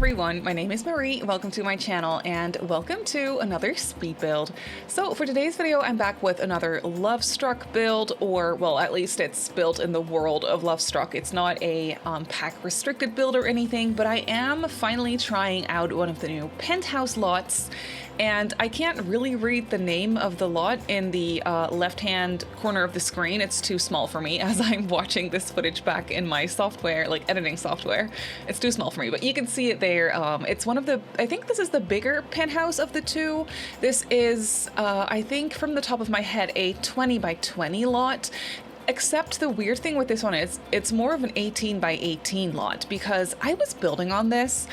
everyone, my name is Marie, welcome to my channel and welcome to another speed build. So for today's video I'm back with another Lovestruck build, or well, at least it's built in the world of Lovestruck. It's not a pack restricted build or anything, but I am finally trying out one of the new Penthouse lots. And I can't really read the name of the lot in the left-hand corner of the screen. It's too small for me as I'm watching this footage back in my software, like editing software. It's too small for me, but you can see it there. It's one of the, I think this is the bigger penthouse of the two. This is, I think from the top of my head, a 20 by 20 lot. Except the weird thing with this one is it's more of an 18 by 18 lot, because I was building on this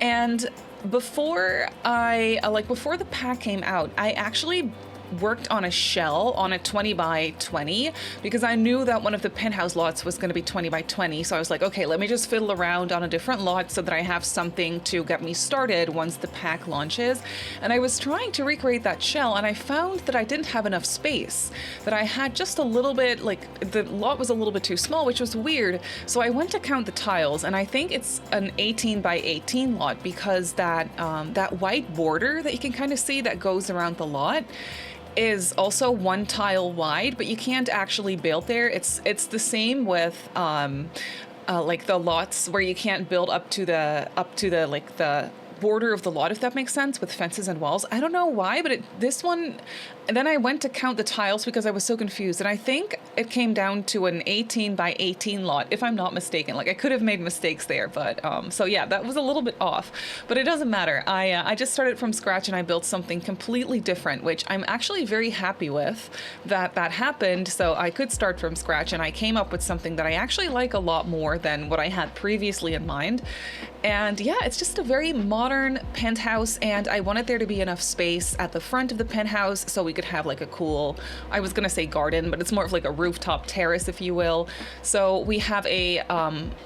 and before the pack came out, I actually worked on a shell on a 20 by 20 because I knew that one of the penthouse lots was going to be 20 by 20. So I was like, okay, let me just fiddle around on a different lot so that I have something to get me started once the pack launches. And I was trying to recreate that shell and I found that I didn't have enough space, that I had just a little bit, like the lot was a little bit too small, which was weird. So I went to count the tiles and I think it's an 18 by 18 lot because that white border that you can kind of see that goes around the lot is also one tile wide, but you can't actually build there. It's the same with like the lots where you can't build up to the like the border of the lot, if that makes sense, with fences and walls. I don't know why, but this one, and then I went to count the tiles because I was so confused, and I think it came down to an 18 by 18 lot, if I'm not mistaken. Like I could have made mistakes there, but so yeah, that was a little bit off, but it doesn't matter. I just started from scratch and I built something completely different, which I'm actually very happy with that happened. So I could start from scratch and I came up with something that I actually like a lot more than what I had previously in mind. And yeah, it's just a very modern penthouse, and I wanted there to be enough space at the front of the penthouse so we could have like a cool, I was gonna say garden, but it's more of like a rooftop terrace, if you will. So we have a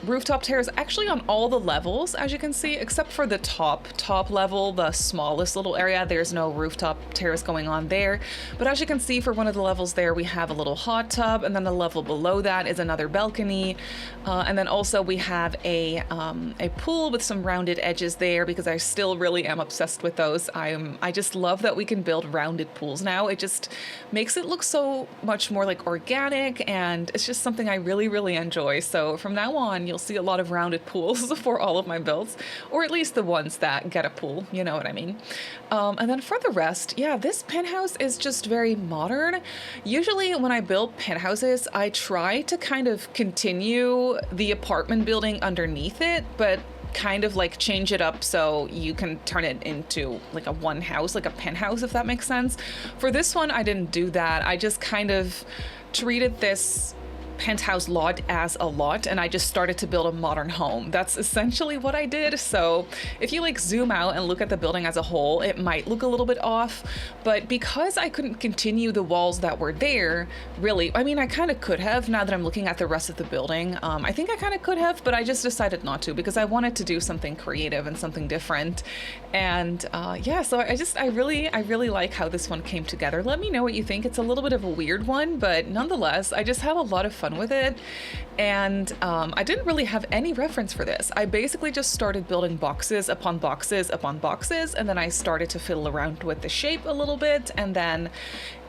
rooftop terrace actually on all the levels, as you can see, except for the top level, the smallest little area. There's no rooftop terrace going on there. But as you can see, for one of the levels there, we have a little hot tub, and then the level below that is another balcony. And then also we have a pool with some rounded edges there because I still really am obsessed with those. I just love that we can build rounded pools now. It just makes it look so much more like organic, and it's just something I really enjoy. So from now on, you'll see a lot of rounded pools for all of my builds, or at least the ones that get a pool, you know what I mean. And then for the rest, yeah, this penthouse is just very modern. Usually when I build penthouses, I try to kind of continue the apartment building underneath it, but kind of like change it up so you can turn it into like a one house, like a penthouse, if that makes sense. For this one, I didn't do that. I just kind of treated this penthouse lot as a lot, and I just started to build a modern home. That's essentially what I did. So if you like zoom out and look at the building as a whole, it might look a little bit off, but because I couldn't continue the walls that were there, really, I mean, I kind of could have, now that I'm looking at the rest of the building. I think I kind of could have, but I just decided not to because I wanted to do something creative and something different. And yeah, so I really like how this one came together. Let me know what you think. It's a little bit of a weird one, but nonetheless, I just have a lot of fun with it. And I didn't really have any reference for this. I basically just started building boxes upon boxes upon boxes, and then I started to fiddle around with the shape a little bit, and then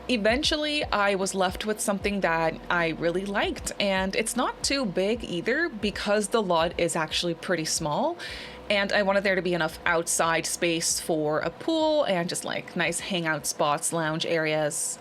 eventually I was left with something that I really liked. And it's not too big either because the lot is actually pretty small. And I wanted there to be enough outside space for a pool and just like nice hangout spots, lounge areas,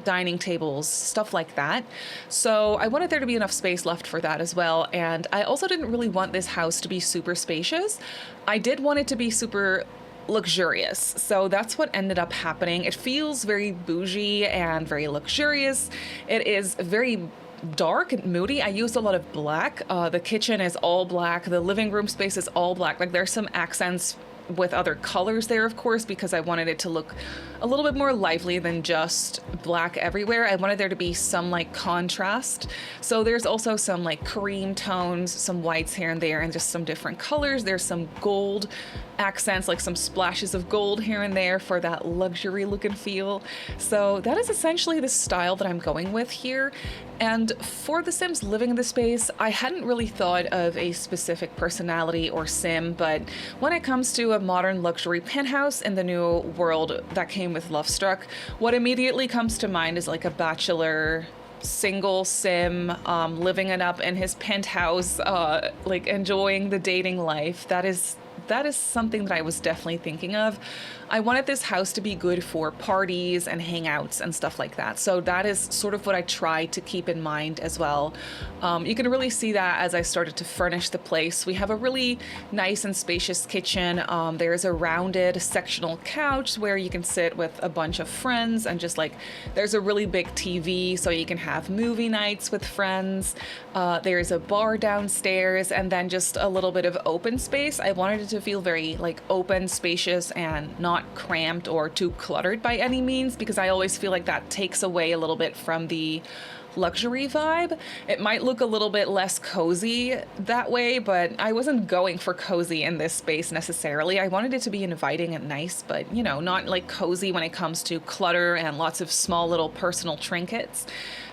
dining tables, stuff like that. So I wanted there to be enough space left for that as well. And I also didn't really want this house to be super spacious. I did want it to be super luxurious. So that's what ended up happening. It feels very bougie and very luxurious. It is very dark and moody. I used a lot of black. The kitchen is all black. The living room space is all black. Like there's some accents with other colors there, of course, because I wanted it to look a little bit more lively than just black everywhere. I wanted there to be some like contrast. So there's also some like cream tones, some whites here and there, and just some different colors. There's some gold accents, like some splashes of gold here and there for that luxury look and feel. So that is essentially the style that I'm going with here. And for the Sims living in the space, I hadn't really thought of a specific personality or sim, but when it comes to a modern luxury penthouse in the new world that came with Lovestruck, what immediately comes to mind is like a bachelor single sim living it up in his penthouse, like enjoying the dating life. That is something that I was definitely thinking of. I wanted this house to be good for parties and hangouts and stuff like that. So that is sort of what I tried to keep in mind as well. You can really see that as I started to furnish the place. We have a really nice and spacious kitchen. There's a rounded sectional couch where you can sit with a bunch of friends, and just like there's a really big TV so you can have movie nights with friends. There's a bar downstairs, and then just a little bit of open space. I wanted it to feel very like open, spacious, and not cramped or too cluttered by any means, because I always feel like that takes away a little bit from the luxury vibe. It might look a little bit less cozy that way, but I wasn't going for cozy in this space necessarily. I wanted it to be inviting and nice, but you know, not like cozy when it comes to clutter and lots of small little personal trinkets.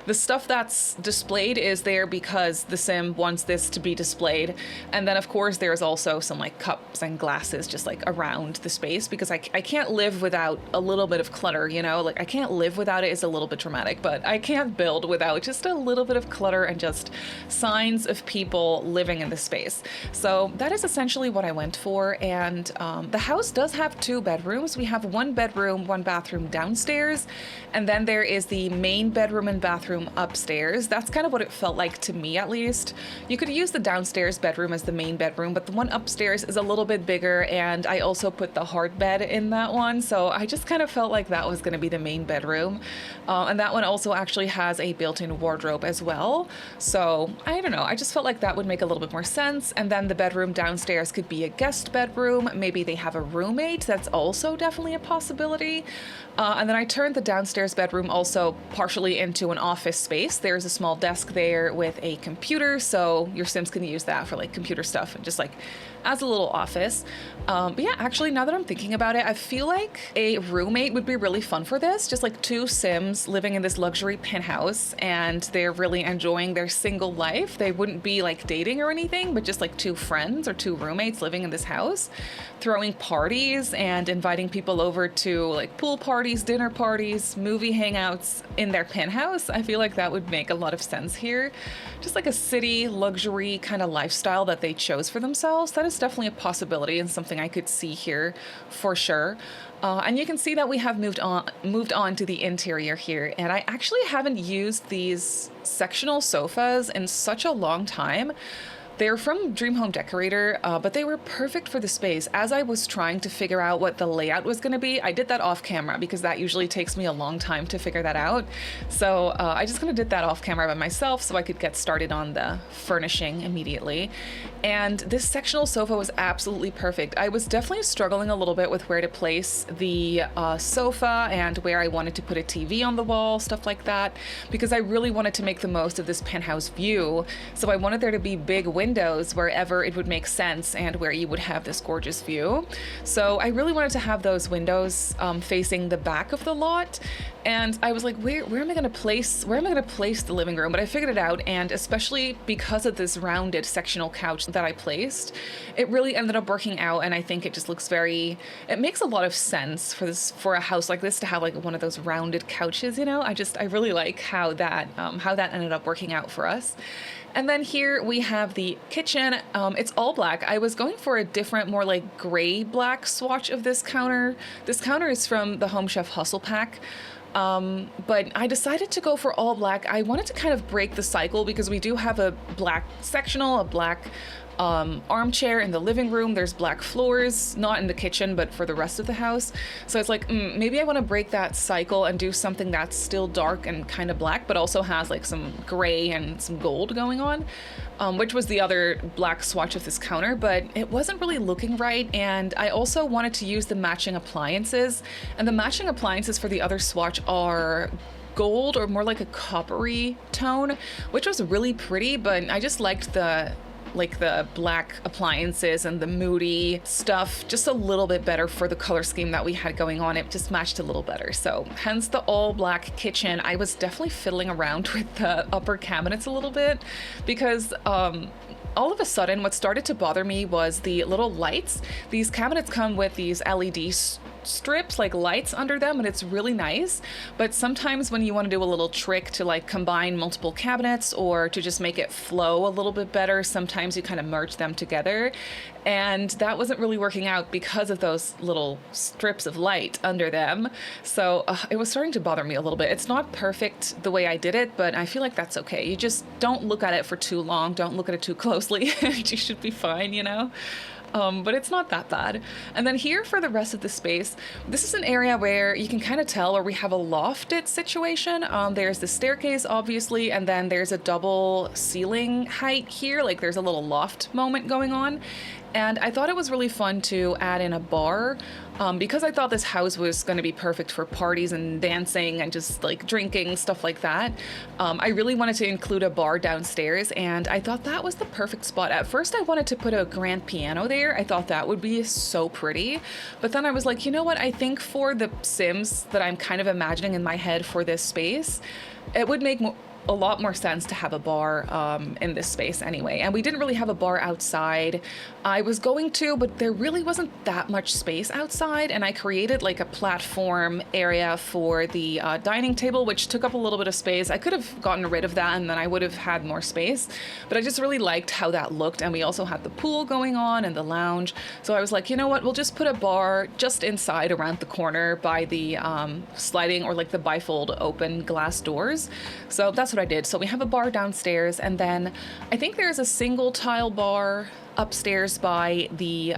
The stuff that's displayed is there because the sim wants this to be displayed. And then of course there's also some like cups and glasses just like around the space, because I can't live without a little bit of clutter, you know, like I can't live without it is a little bit dramatic, but I can't build without just a little bit of clutter and just signs of people living in the space. So that is essentially what I went for. And the house does have 2 bedrooms. We have 1 bedroom, 1 bathroom downstairs, and then there is the main bedroom and bathroom upstairs. That's kind of what it felt like to me, at least. You could use the downstairs bedroom as the main bedroom, but the one upstairs is a little bit bigger, and I also put the hard bed in that one, so I just kind of felt like that was going to be the main bedroom. And that one also actually has a built-in wardrobe as well, so I don't know, I just felt like that would make a little bit more sense. And then the bedroom downstairs could be a guest bedroom. Maybe they have a roommate. That's also definitely a possibility. And then I turned the downstairs bedroom also partially into an office space. There's a small desk there with a computer, so your Sims can use that for like computer stuff and just like as a little office. But yeah, actually, now that I'm thinking about it, I feel like a roommate would be really fun for this. Just like 2 Sims living in this luxury penthouse, and they're really enjoying their single life. They wouldn't be like dating or anything, but just like 2 friends or 2 roommates living in this house, throwing parties and inviting people over to like pool parties, dinner parties, movie hangouts in their penthouse. I feel like that would make a lot of sense here. Just like a city luxury kind of lifestyle that they chose for themselves. That is definitely a possibility and something I could see here for sure. And you can see that we have moved on to the interior here, and I actually haven't used these sectional sofas in such a long time. They're from Dream Home Decorator, but they were perfect for the space. As I was trying to figure out what the layout was going to be, I did that off camera because that usually takes me a long time to figure that out. So I just kind of did that off camera by myself so I could get started on the furnishing immediately. And this sectional sofa was absolutely perfect. I was definitely struggling a little bit with where to place the sofa and where I wanted to put a TV on the wall, stuff like that, because I really wanted to make the most of this penthouse view. So I wanted there to be big windows wherever it would make sense and where you would have this gorgeous view. So I really wanted to have those windows facing the back of the lot. And I was like, where am I going to place the living room? But I figured it out, and especially because of this rounded sectional couch that I placed, it really ended up working out. And I think it just looks it makes a lot of sense for a house like this to have like one of those rounded couches, you know. I really like how that ended up working out for us. And then here we have the kitchen. It's all black. I was going for a different, more like gray black swatch of this counter. This counter is from the Home Chef Hustle Pack. But I decided to go for all black. I wanted to kind of break the cycle because we do have a black sectional, a black armchair in the living room. There's black floors, not in the kitchen, but for the rest of the house. So it's like, maybe I want to break that cycle and do something that's still dark and kind of black, but also has like some gray and some gold going on, which was the other black swatch of this counter, but it wasn't really looking right. And I also wanted to use the matching appliances, and the matching appliances for the other swatch are gold or more like a coppery tone, which was really pretty, but I just liked the black appliances and the moody stuff just a little bit better for the color scheme that we had going on. It just matched a little better. So hence the all black kitchen. I was definitely fiddling around with the upper cabinets a little bit because all of a sudden what started to bother me was the little lights. These cabinets come with these LED strips, like lights under them, and it's really nice. But sometimes when you want to do a little trick to like combine multiple cabinets or to just make it flow a little bit better, sometimes you kind of merge them together. And that wasn't really working out because of those little strips of light under them. So it was starting to bother me a little bit. It's not perfect the way I did it, but I feel like that's okay. You just don't look at it for too long. Don't look at it too closely. You should be fine, you know? But it's not that bad. And then here for the rest of the space, this is an area where you can kind of tell where we have a lofted situation. There's the staircase, obviously, and then there's a double ceiling height here. Like there's a little loft moment going on. And I thought it was really fun to add in a bar because I thought this house was going to be perfect for parties and dancing and just like drinking, stuff like that. I really wanted to include a bar downstairs, and I thought that was the perfect spot. At first, I wanted to put a grand piano there. I thought that would be so pretty. But then I was like, you know what? I think for the Sims that I'm kind of imagining in my head for this space, it would make a lot more sense to have a bar in this space anyway. And we didn't really have a bar outside. I was going to, but there really wasn't that much space outside, and I created like a platform area for the dining table, which took up a little bit of space. I could have gotten rid of that and then I would have had more space, but I just really liked how that looked. And we also had the pool going on and the lounge. So I was like, you know what, we'll just put a bar just inside around the corner by the sliding or like the bifold open glass doors. So that's what I did. So we have a bar downstairs, and then I think there's a single tile bar upstairs by the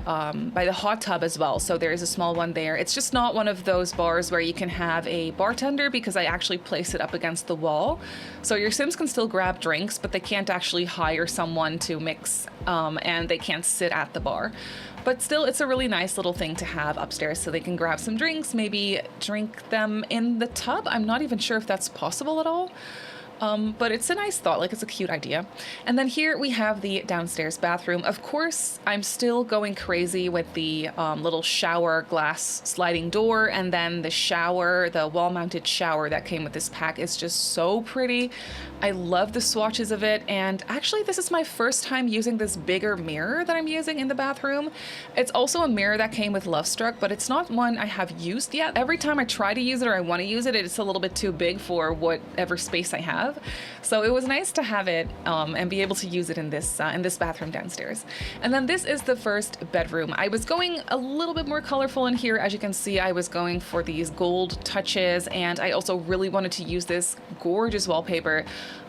hot tub as well. So there is a small one there. It's just not one of those bars where you can have a bartender, because I actually place it up against the wall. So your Sims can still grab drinks, but they can't actually hire someone to mix, and they can't sit at the bar. But still, it's a really nice little thing to have upstairs so they can grab some drinks, maybe drink them in the tub. I'm not even sure if that's possible at all. But it's a nice thought, like it's a cute idea. And then here we have the downstairs bathroom. Of course, I'm still going crazy with the little shower glass sliding door, and then the shower, the wall-mounted shower that came with this pack is just so pretty. I love the swatches of it, and actually this is my first time using this bigger mirror that I'm using in the bathroom. It's also a mirror that came with Lovestruck, but it's not one I have used yet. Every time I try to use it or I want to use it, it's a little bit too big for whatever space I have. So it was nice to have it and be able to use it in this bathroom downstairs. And then this is the first bedroom. I was going a little bit more colorful in here. As you can see, I was going for these gold touches, and I also really wanted to use this gorgeous wallpaper.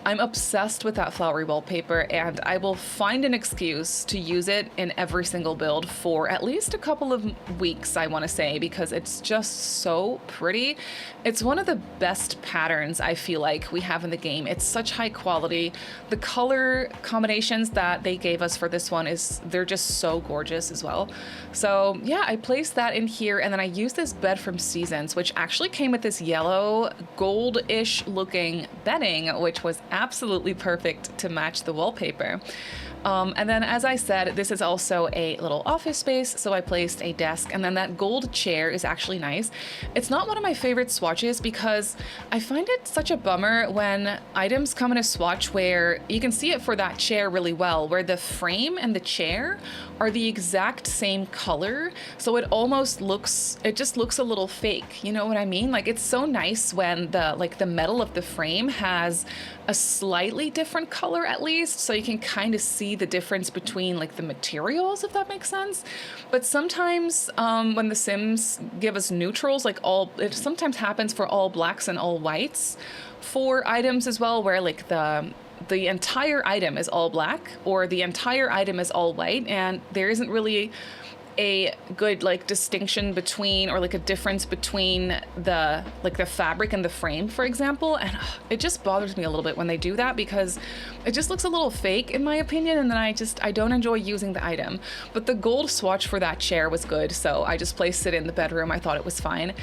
I'm obsessed with that flowery wallpaper, and I will find an excuse to use it in every single build for at least a couple of weeks, I want to say, because it's just so pretty. It's one of the best patterns I feel like we have in the game. It's such high quality. The color combinations that they gave us for this one they're just so gorgeous as well. So yeah, I placed that in here, and then I used this bed from Seasons, which actually came with this yellow gold-ish looking bedding, which was absolutely perfect to match the wallpaper. And then, as I said, this is also a little office space, so I placed a desk, and then that gold chair is actually nice. It's not one of my favorite swatches because I find it such a bummer when items come in a swatch where you can see it for that chair really well, where the frame and the chair are the exact same color, so it just looks a little fake, you know what I mean? Like, it's so nice when the metal of the frame has a slightly different color at least, so you can kind of see the difference between like the materials, if that makes sense. But sometimes when the Sims give us neutrals, it sometimes happens for all blacks and all whites for items as well, where like the the entire item is all black or the entire item is all white, and there isn't really a good like distinction between, or like a difference between the fabric and the frame, for example. And it just bothers me a little bit when they do that, because it just looks a little fake in my opinion, and then I don't enjoy using the item. But the gold swatch for that chair was good, so I just placed it in the bedroom. I thought it was fine.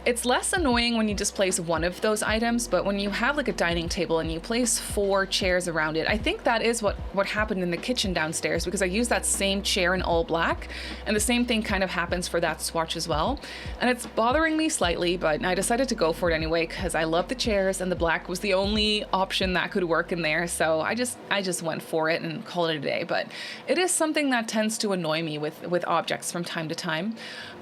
It's less annoying when you just place one of those items, but when you have like a dining table and you place 4 chairs around it, I think that is what happened in the kitchen downstairs, because I used that same chair in all black, and the same thing kind of happens for that swatch as well. And it's bothering me slightly, but I decided to go for it anyway because I love the chairs and the black was the only option that could work in there. So I just went for it and called it a day. But it is something that tends to annoy me with objects from time to time.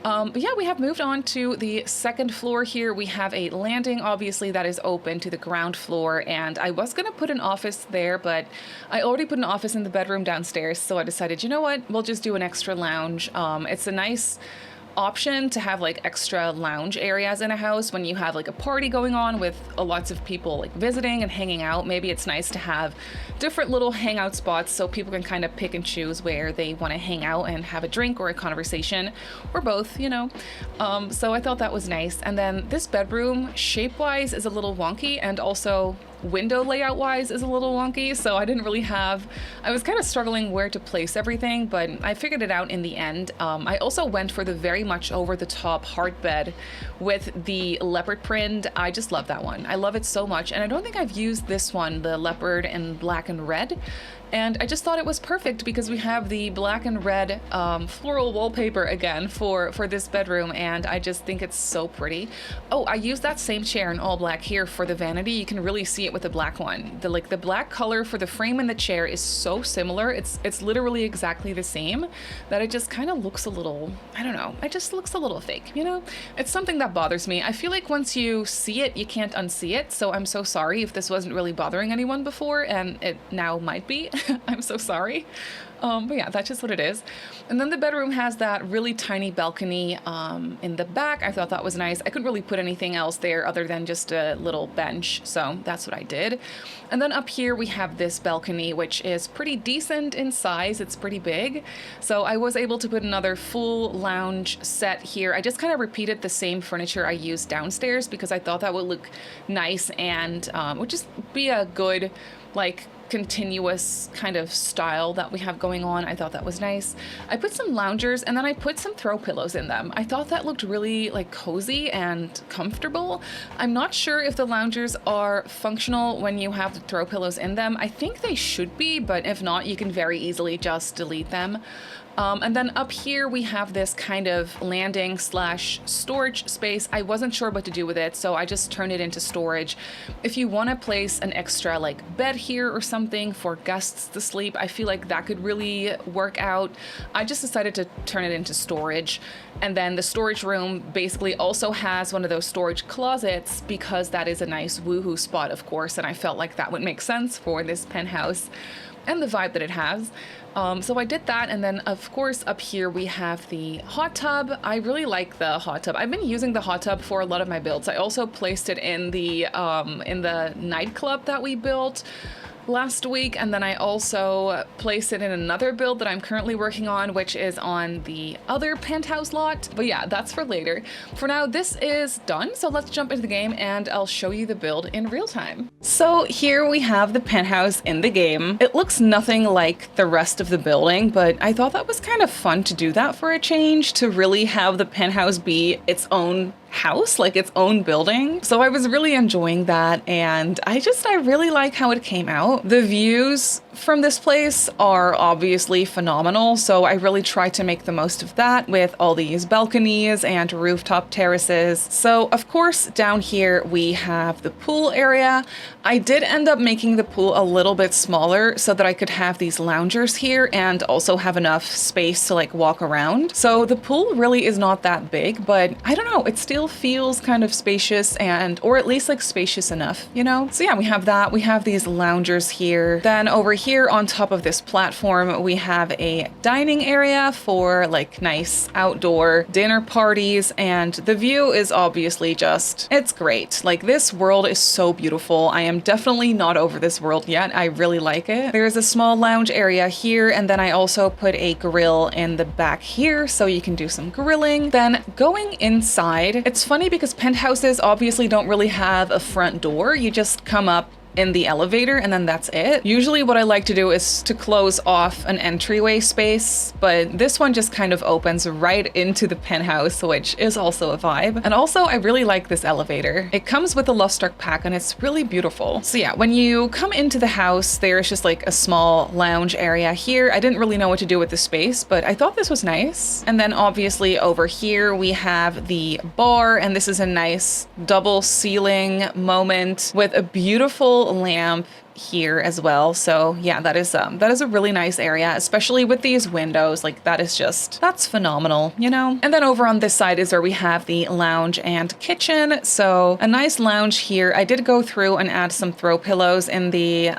But yeah, we have moved on to the second floor here. We have a landing, obviously, that is open to the ground floor, and I was gonna put an office there, but I already put an office in the bedroom downstairs, so I decided, you know what, we'll just do an extra lounge. It's a nice option to have like extra lounge areas in a house when you have like a party going on with lots of people like visiting and hanging out. Maybe it's nice to have different little hangout spots so people can kind of pick and choose where they want to hang out and have a drink or a conversation, or both, you know. So I thought that was nice. And then this bedroom shape-wise is a little wonky, and also window layout wise is a little wonky, so I was kind of struggling where to place everything, but I figured it out in the end. I also went for the very much over the top heart bed with the leopard print. I just love that one. I love it so much, and I don't think I've used this one, the leopard in black and red. And I just thought it was perfect because we have the black and red floral wallpaper again for this bedroom, and I just think it's so pretty. Oh, I used that same chair in all black here for the vanity. You can really see it with the black one. The black color for the frame and the chair is so similar. It's literally exactly the same, that it just kind of looks a little, I don't know, it just looks a little fake, you know? It's something that bothers me. I feel like once you see it, you can't unsee it, so I'm so sorry if this wasn't really bothering anyone before, and it now might be. I'm so sorry. But yeah, that's just what it is. And then the bedroom has that really tiny balcony in the back. I thought that was nice. I couldn't really put anything else there other than just a little bench, so that's what I did. And then up here we have this balcony, which is pretty decent in size. It's pretty big. So I was able to put another full lounge set here. I just kind of repeated the same furniture I used downstairs because I thought that would look nice and would just be a good, like, continuous kind of style that we have going on. I thought that was nice. I put some loungers and then I put some throw pillows in them. I thought that looked really like cozy and comfortable. I'm not sure if the loungers are functional when you have the throw pillows in them. I think they should be, but if not, you can very easily just delete them. And then up here we have this kind of landing slash storage space. I wasn't sure what to do with it, so I just turned it into storage. If you want to place an extra like bed here or something for guests to sleep, I feel like that could really work out. I just decided to turn it into storage. And then the storage room basically also has one of those storage closets because that is a nice woohoo spot, of course, and I felt like that would make sense for this penthouse and the vibe that it has. So I did that, and then of course up here we have the hot tub. I really like the hot tub. I've been using the hot tub for a lot of my builds. I also placed it in the nightclub that we built last week, and then I also placed it in another build that I'm currently working on, which is on the other penthouse lot. But yeah, that's for later. For now, this is done, so let's jump into the game and I'll show you the build in real time. So here we have the penthouse in the game. It looks nothing like the rest of the building, but I thought that was kind of fun to do that for a change, to really have the penthouse be its own house, like its own building. So I was really enjoying that, and I really like how it came out. The views from this place are obviously phenomenal, so I really tried to make the most of that with all these balconies and rooftop terraces. So of course down here we have the pool area. I did end up making the pool a little bit smaller so that I could have these loungers here and also have enough space to like walk around. So the pool really is not that big, but I don't know, it still still feels kind of spacious and, or at least like spacious enough, you know? So yeah, we have that. We have these loungers here. Then over here on top of this platform, we have a dining area for like nice outdoor dinner parties. And the view is obviously just, it's great. Like this world is so beautiful. I am definitely not over this world yet. I really like it. There's a small lounge area here. And then I also put a grill in the back here so you can do some grilling. Then going inside, it's funny because penthouses obviously don't really have a front door. You just come up in the elevator and then that's it. Usually what I like to do is to close off an entryway space, but this one just kind of opens right into the penthouse, which is also a vibe. And also I really like this elevator. It comes with a Lovestruck pack and it's really beautiful. So yeah, when you come into the house, there's just like a small lounge area here. I didn't really know what to do with the space, but I thought this was nice. And then obviously over here we have the bar, and this is a nice double ceiling moment with a beautiful lamp here as well. So yeah, that is a really nice area, especially with these windows. Like that's phenomenal, you know? And then over on this side is where we have the lounge and kitchen. So a nice lounge here. I did go through and add some throw pillows in the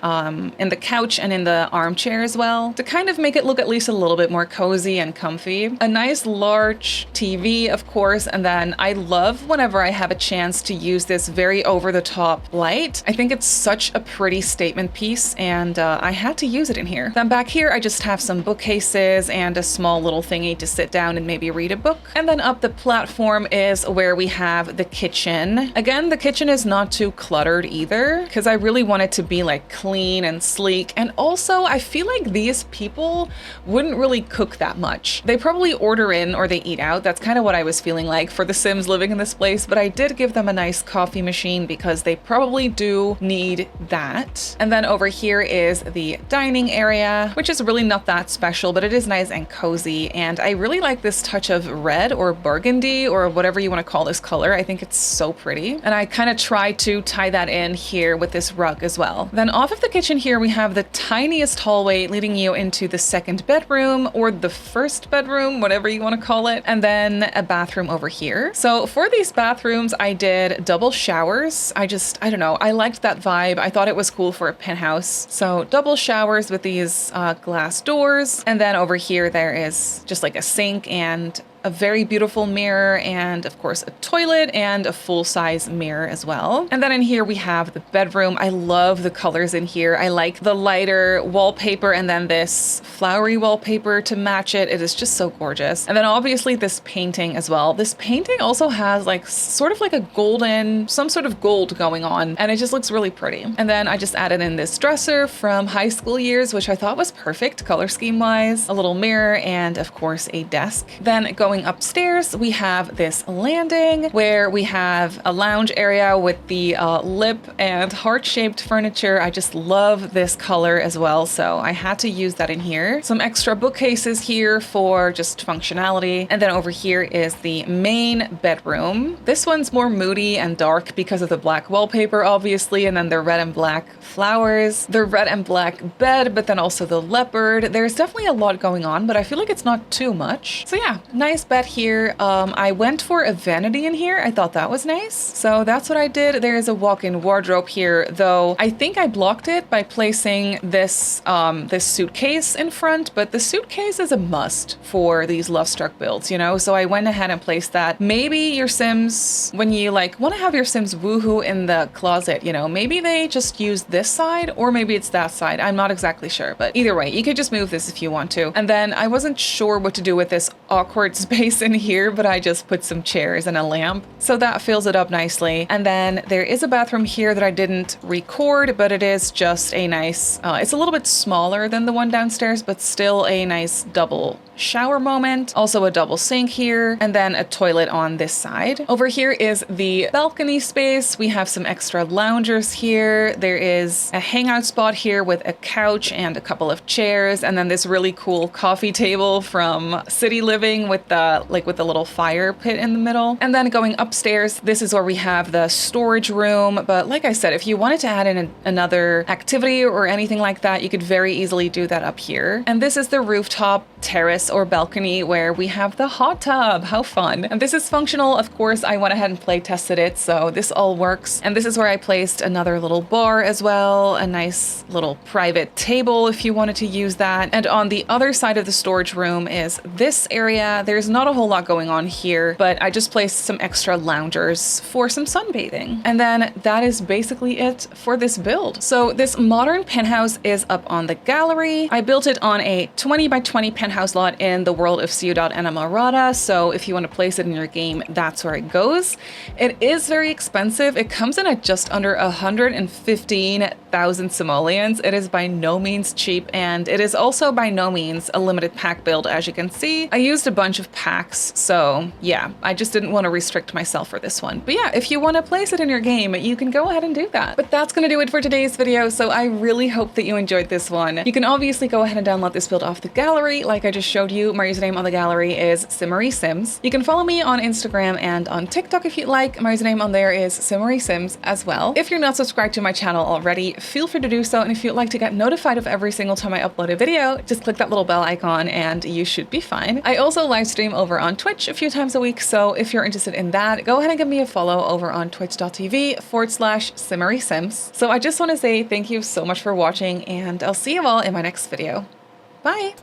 couch and in the armchair as well to kind of make it look at least a little bit more cozy and comfy. A nice large TV, of course. And then I love whenever I have a chance to use this very over the top light. I think it's such a pretty statement piece, and I had to use it in here. Then back here I just have some bookcases and a small little thingy to sit down and maybe read a book. And then up the platform is where we have the kitchen. Again, the kitchen is not too cluttered either because I really want it to be like clean and sleek. And also I feel like these people wouldn't really cook that much. They probably order in or they eat out. That's kind of what I was feeling like for the Sims living in this place, but I did give them a nice coffee machine because they probably do need that. And then over here is the dining area, which is really not that special, but it is nice and cozy. And I really like this touch of red or burgundy or whatever you want to call this color. I think it's so pretty. And I kind of try to tie that in here with this rug as well. Then off of the kitchen here, we have the tiniest hallway leading you into the second bedroom or the first bedroom, whatever you want to call it. And then a bathroom over here. So for these bathrooms, I did double showers. I don't know. I liked that vibe. I thought it was cool for a penthouse. So double showers with these glass doors. And then over here, there is just like a sink and a very beautiful mirror, and of course a toilet and a full-size mirror as well. And then in here we have the bedroom. I love the colors in here. I like the lighter wallpaper and then this flowery wallpaper to match it. It is just so gorgeous. And then obviously this painting as well. This painting also has like sort of like a golden, some sort of gold going on, and it just looks really pretty. And then I just added in this dresser from high school years, which I thought was perfect color scheme wise, a little mirror, and of course a desk. Then going upstairs, we have this landing where we have a lounge area with the lip and heart-shaped furniture. I just love this color as well, so I had to use that in here. Some extra bookcases here for just functionality. And then over here is the main bedroom. This one's more moody and dark because of the black wallpaper, obviously, and then the red and black flowers, the red and black bed, but then also the leopard. There's definitely a lot going on, but I feel like it's not too much. So yeah, nice bed here. I went for a vanity in here. I thought that was nice. So that's what I did. There is a walk-in wardrobe here, though I think I blocked it by placing this this suitcase in front, but the suitcase is a must for these Lovestruck builds, you know? So I went ahead and placed that. Maybe your Sims, when you like want to have your Sims woohoo in the closet, you know, maybe they just use this side or maybe it's that side. I'm not exactly sure, but either way, you could just move this if you want to. And then I wasn't sure what to do with this awkward space in here, but I just put some chairs and a lamp. So that fills it up nicely. And then there is a bathroom here that I didn't record, but it is just a nice, it's a little bit smaller than the one downstairs, but still a nice double shower moment. Also a double sink here, and then a toilet on this side. Over here is the balcony space. We have some extra loungers here. There is a hangout spot here with a couch and a couple of chairs, and then this really cool coffee table from City Living with the with the little fire pit in the middle. And then going upstairs, this is where we have the storage room. But like I said, if you wanted to add in another activity or anything like that, you could very easily do that up here. And this is the rooftop terrace terrace or balcony where we have the hot tub. How fun. And this is functional. Of course, I went ahead and play tested it, so this all works. And this is where I placed another little bar as well, a nice little private table if you wanted to use that. And on the other side of the storage room is this area. There's not a whole lot going on here, but I just placed some extra loungers for some sunbathing. And then that is basically it for this build. So this modern penthouse is up on the gallery. I built it on a 20 by 20 penthouse lot in the world of Ciudad Enamorada. So if you want to place it in your game, that's where it goes. It is very expensive. It comes in at just under 115,000 simoleons. It is by no means cheap, and it is also by no means a limited pack build, as you can see. I used a bunch of packs, so yeah, I just didn't want to restrict myself for this one. But yeah, if you want to place it in your game, you can go ahead and do that. But that's going to do it for today's video, so I really hope that you enjoyed this one. You can obviously go ahead and download this build off the gallery, like I just showed you. My username on the gallery is Simmary Sims. You can follow me on Instagram and on TikTok if you'd like. My username on there is Simmary Sims as well. If you're not subscribed to my channel already, feel free to do so, and if you'd like to get notified of every single time I upload a video, just click that little bell icon and you should be fine. I also live stream over on Twitch a few times a week, so if you're interested in that, go ahead and give me a follow over on twitch.tv/Simmary Sims. So I just want to say thank you so much for watching, and I'll see you all in my next video. Bye!